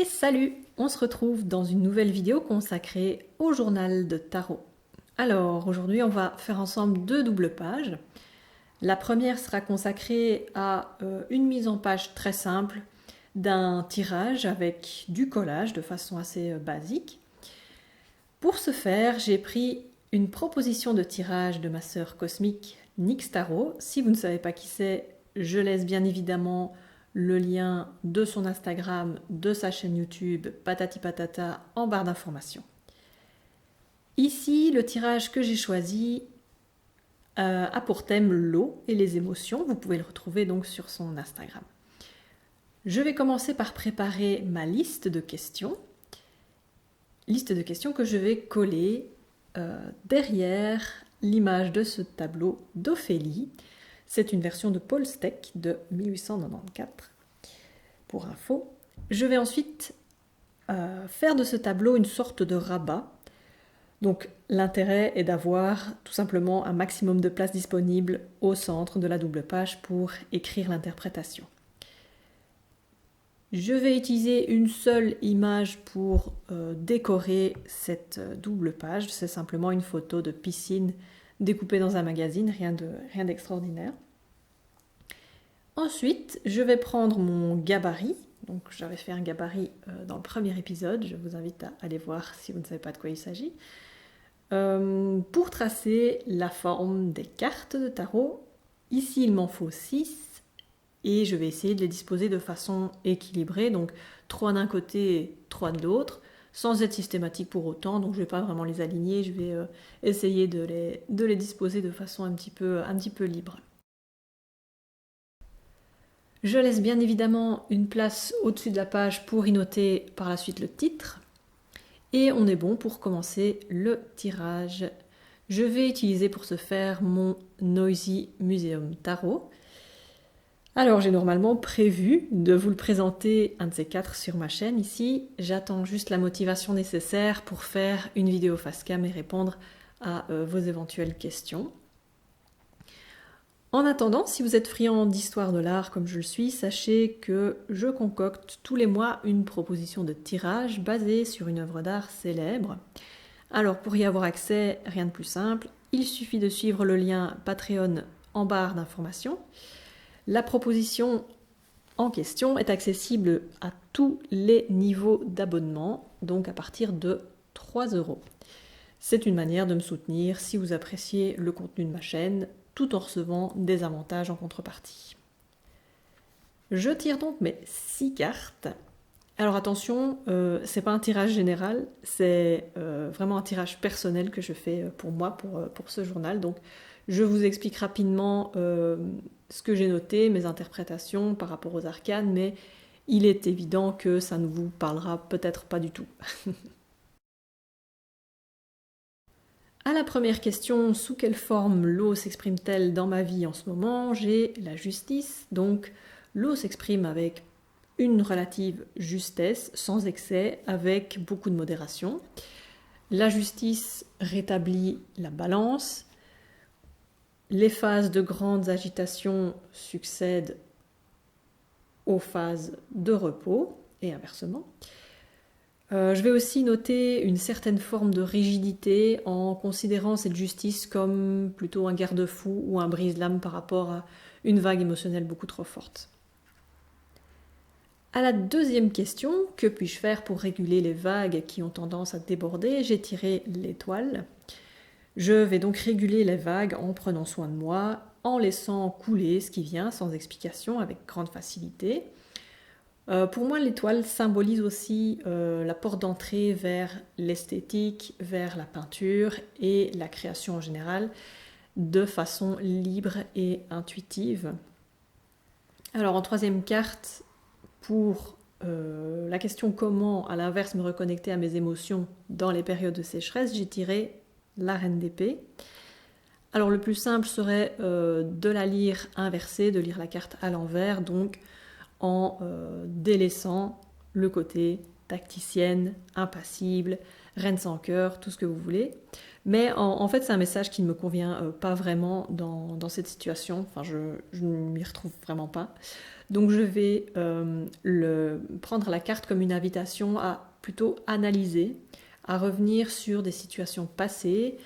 Et salut! On se retrouve dans une nouvelle vidéo consacrée au journal de tarot. Alors aujourd'hui on va faire ensemble deux doubles pages. La première sera consacrée à une mise en page très simple d'un tirage avec du collage de façon assez basique. Pour ce faire, j'ai pris une proposition de tirage de ma sœur cosmique Nyx Tarot. Si vous ne savez pas qui c'est, je laisse bien évidemment le lien de son Instagram, de sa chaîne YouTube Patati Patata en barre d'informations. Ici, le tirage que j'ai choisi a pour thème l'eau et les émotions. Vous pouvez le retrouver donc sur son Instagram. Je vais commencer par préparer ma liste de questions. Liste de questions que je vais coller derrière l'image de ce tableau d'Ophélie. C'est une version de Paul Steck de 1894, pour info. Je vais ensuite faire de ce tableau une sorte de rabat. Donc l'intérêt est d'avoir tout simplement un maximum de place disponible au centre de la double page pour écrire l'interprétation. Je vais utiliser une seule image pour décorer cette double page. C'est simplement une photo de piscine découpée dans un magazine, rien d'extraordinaire. Ensuite, je vais prendre mon gabarit. Donc j'avais fait un gabarit dans le premier épisode. Je vous invite à aller voir si vous ne savez pas de quoi il s'agit. Pour tracer la forme des cartes de tarot. Ici, il m'en faut 6. Et je vais essayer de les disposer de façon équilibrée, donc 3 d'un côté et 3 de l'autre, sans être systématique pour autant, donc je ne vais pas vraiment les aligner, je vais essayer de les disposer de façon un petit peu libre. Je laisse bien évidemment une place au-dessus de la page pour y noter par la suite le titre, et on est bon pour commencer le tirage. Je vais utiliser pour ce faire mon Noisy Museum Tarot. Alors j'ai normalement prévu de vous le présenter un de ces 4 sur ma chaîne ici. J'attends juste la motivation nécessaire pour faire une vidéo face cam et répondre à vos éventuelles questions. En attendant, si vous êtes friand d'histoire de l'art comme je le suis, sachez que je concocte tous les mois une proposition de tirage basée sur une œuvre d'art célèbre. Alors pour y avoir accès, rien de plus simple, il suffit de suivre le lien Patreon en barre d'informations. La proposition en question est accessible à tous les niveaux d'abonnement, donc à partir de 3 €. C'est une manière de me soutenir si vous appréciez le contenu de ma chaîne, tout en recevant des avantages en contrepartie. Je tire donc mes 6 cartes. Alors attention, c'est pas un tirage général, c'est vraiment un tirage personnel que je fais pour moi, pour ce journal. Donc je vous explique rapidement ce que j'ai noté, mes interprétations par rapport aux arcanes, mais il est évident que ça ne vous parlera peut-être pas du tout. À la première question, sous quelle forme l'eau s'exprime-t-elle dans ma vie en ce moment? J'ai la justice, donc l'eau s'exprime avec une relative justesse, sans excès, avec beaucoup de modération. La justice rétablit la balance. Les phases de grandes agitations succèdent aux phases de repos et inversement. Je vais aussi noter une certaine forme de rigidité en considérant cette justice comme plutôt un garde-fou ou un brise-lame par rapport à une vague émotionnelle beaucoup trop forte. À la deuxième question, que puis-je faire pour réguler les vagues qui ont tendance à déborder? J'ai tiré l'étoile. Je vais donc réguler les vagues en prenant soin de moi, en laissant couler ce qui vient sans explication, avec grande facilité. Pour moi, l'étoile symbolise aussi la porte d'entrée vers l'esthétique, vers la peinture et la création en général, de façon libre et intuitive. Alors en troisième carte, pour la question comment, à l'inverse, me reconnecter à mes émotions dans les périodes de sécheresse, j'ai tiré la reine d'épée. Alors le plus simple serait de la lire inversée, de lire la carte à l'envers, donc en délaissant le côté tacticienne, impassible, reine sans cœur, tout ce que vous voulez. Mais en fait, c'est un message qui ne me convient pas vraiment dans cette situation. Enfin, je ne m'y retrouve vraiment pas. Donc je vais prendre la carte comme une invitation à plutôt analyser, à revenir sur des situations passées,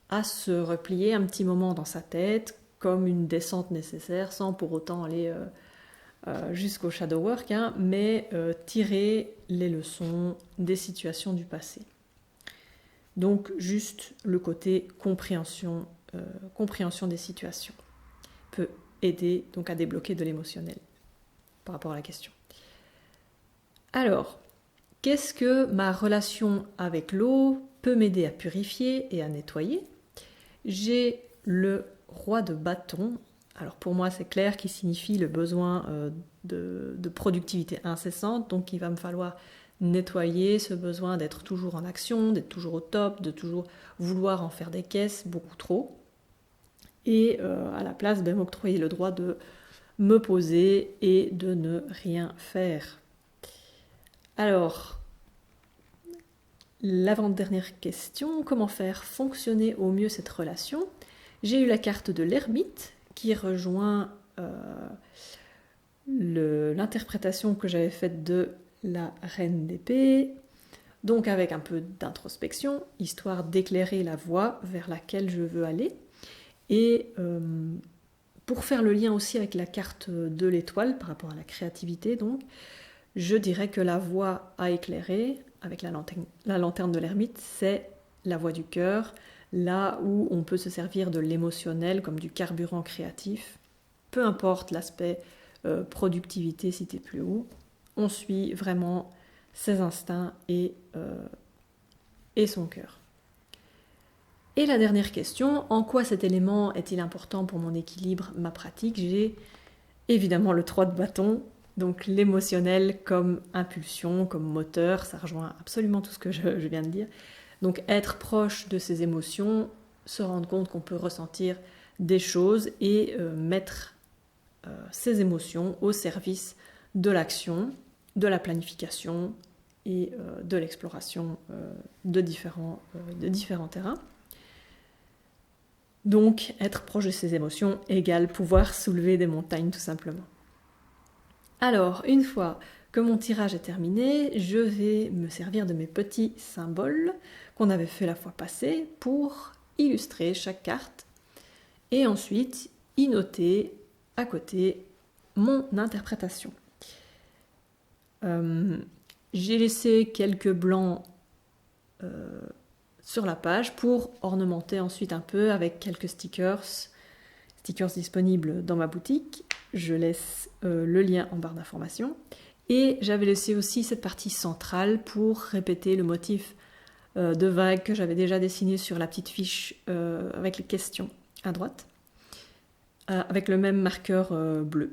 à se replier un petit moment dans sa tête comme une descente nécessaire sans pour autant aller jusqu'au shadow work, hein, mais tirer les leçons des situations du passé. Donc juste le côté compréhension des situations peut aider donc à débloquer de l'émotionnel par rapport à la question. Alors, qu'est-ce que ma relation avec l'eau peut m'aider à purifier et à nettoyer? J'ai le roi de bâton. Alors pour moi c'est clair qu'il signifie le besoin de productivité incessante, donc il va me falloir nettoyer ce besoin d'être toujours en action, d'être toujours au top, de toujours vouloir en faire des caisses, beaucoup trop. Et à la place, m'octroyer le droit de me poser et de ne rien faire. Alors, l'avant-dernière question, comment faire fonctionner au mieux cette relation? J'ai eu la carte de l'ermite qui rejoint l'interprétation que j'avais faite de la reine d'épée, donc avec un peu d'introspection, histoire d'éclairer la voie vers laquelle je veux aller. Et pour faire le lien aussi avec la carte de l'étoile par rapport à la créativité, donc, je dirais que la voie à éclairer avec la lanterne de l'ermite, c'est la voie du cœur, là où on peut se servir de l'émotionnel comme du carburant créatif. Peu importe l'aspect productivité cité plus haut, on suit vraiment ses instincts et son cœur. Et la dernière question, en quoi cet élément est-il important pour mon équilibre, ma pratique? J'ai évidemment le 3 de bâton, donc l'émotionnel comme impulsion, comme moteur, ça rejoint absolument tout ce que je viens de dire. Donc être proche de ses émotions, se rendre compte qu'on peut ressentir des choses et mettre ses émotions au service de l'action, de la planification et de l'exploration de différents terrains. Donc, être proche de ses émotions égale pouvoir soulever des montagnes tout simplement. Alors, une fois que mon tirage est terminé, je vais me servir de mes petits symboles qu'on avait fait la fois passée pour illustrer chaque carte et ensuite y noter à côté mon interprétation. J'ai laissé quelques blancs sur la page pour ornementer ensuite un peu avec quelques stickers disponibles dans ma boutique. Je laisse le lien en barre d'information. Et j'avais laissé aussi cette partie centrale pour répéter le motif de vague que j'avais déjà dessiné sur la petite fiche avec les questions à droite, avec le même marqueur bleu.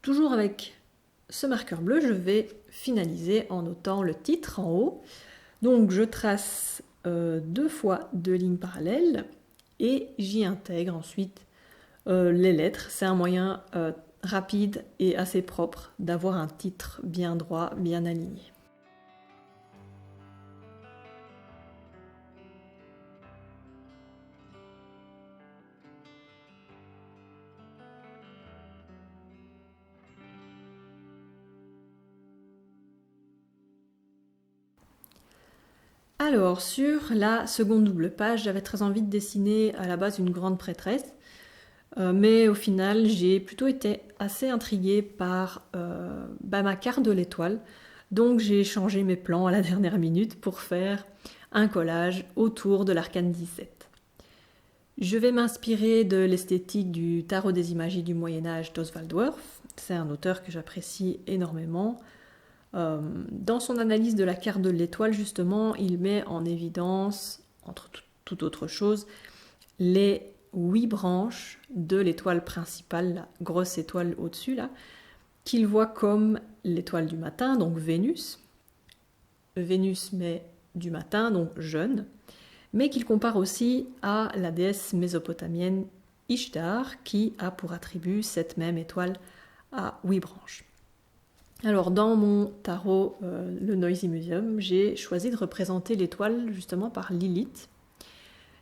Toujours avec ce marqueur bleu, je vais finaliser en notant le titre en haut. Donc je trace 2 fois 2 lignes parallèles et j'y intègre ensuite les lettres. C'est un moyen rapide et assez propre d'avoir un titre bien droit, bien aligné. Alors, sur la seconde double page, j'avais très envie de dessiner à la base une grande prêtresse, mais au final, j'ai plutôt été assez intriguée par ma carte de l'étoile, donc j'ai changé mes plans à la dernière minute pour faire un collage autour de l'arcane 17. Je vais m'inspirer de l'esthétique du tarot des imagies du Moyen-Âge d'Oswald Wirth, c'est un auteur que j'apprécie énormément. Dans son analyse de la carte de l'étoile, justement, il met en évidence, entre toute autre chose, les 8 branches de l'étoile principale, la grosse étoile au-dessus, là, qu'il voit comme l'étoile du matin, donc Vénus. Vénus, mais du matin, donc jeune, mais qu'il compare aussi à la déesse mésopotamienne Ishtar, qui a pour attribut cette même étoile à 8 branches. Alors dans mon tarot, le Noisy Museum, j'ai choisi de représenter l'étoile justement par Lilith.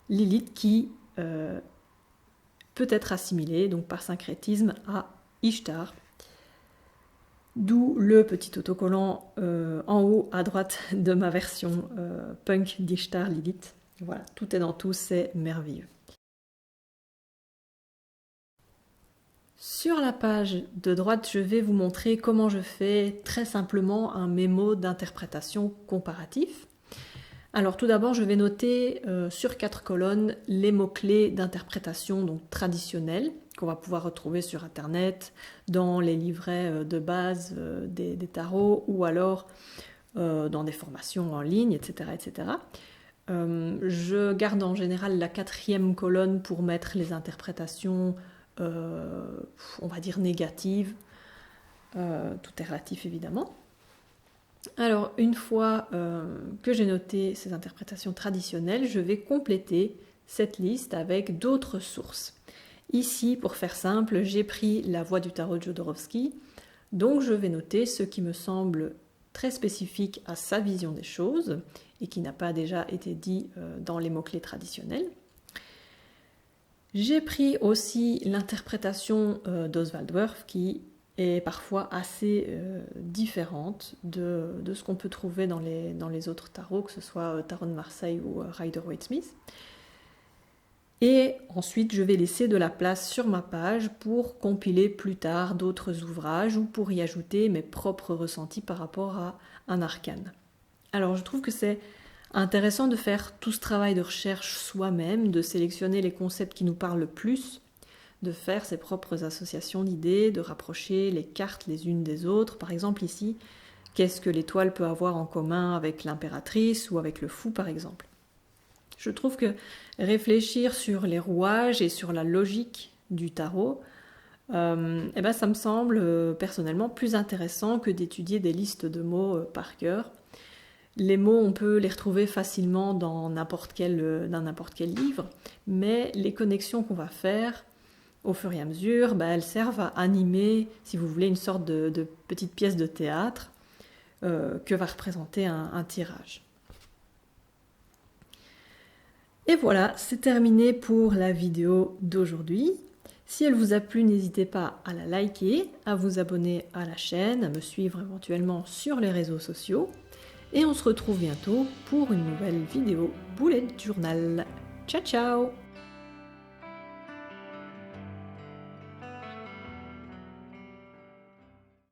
Lilith qui peut être assimilée donc par syncrétisme à Ishtar. D'où le petit autocollant en haut à droite de ma version punk d'Ishtar Lilith. Voilà, tout est dans tout, c'est merveilleux. Sur la page de droite, je vais vous montrer comment je fais très simplement un mémo d'interprétation comparatif. Alors tout d'abord, je vais noter sur 4 colonnes les mots-clés d'interprétation donc traditionnels qu'on va pouvoir retrouver sur Internet, dans les livrets de base des tarots ou alors dans des formations en ligne, etc. etc. Je garde en général la 4e colonne pour mettre les interprétations, on va dire négatives. Tout est relatif évidemment. Alors, une fois que j'ai noté ces interprétations traditionnelles, je vais compléter cette liste avec d'autres sources. Ici, pour faire simple, j'ai pris la voix du tarot de Jodorowsky, donc je vais noter ce qui me semble très spécifique à sa vision des choses et qui n'a pas déjà été dit dans les mots-clés traditionnels. J'ai pris aussi l'interprétation d'Oswald Wirth qui est parfois assez différente de ce qu'on peut trouver dans les autres tarots, que ce soit Tarot de Marseille ou Rider-Waite-Smith. Et ensuite, je vais laisser de la place sur ma page pour compiler plus tard d'autres ouvrages ou pour y ajouter mes propres ressentis par rapport à un arcane. Alors, je trouve que c'est intéressant de faire tout ce travail de recherche soi-même, de sélectionner les concepts qui nous parlent le plus, de faire ses propres associations d'idées, de rapprocher les cartes les unes des autres. Par exemple ici, qu'est-ce que l'étoile peut avoir en commun avec l'impératrice ou avec le fou par exemple. Je trouve que réfléchir sur les rouages et sur la logique du tarot, ça me semble personnellement plus intéressant que d'étudier des listes de mots par cœur. Les mots, on peut les retrouver facilement dans n'importe quel livre, mais les connexions qu'on va faire au fur et à mesure, elles servent à animer, si vous voulez, une sorte de petite pièce de théâtre que va représenter un tirage. Et voilà, c'est terminé pour la vidéo d'aujourd'hui. Si elle vous a plu, n'hésitez pas à la liker, à vous abonner à la chaîne, à me suivre éventuellement sur les réseaux sociaux. Et on se retrouve bientôt pour une nouvelle vidéo Bullet Journal. Ciao ciao!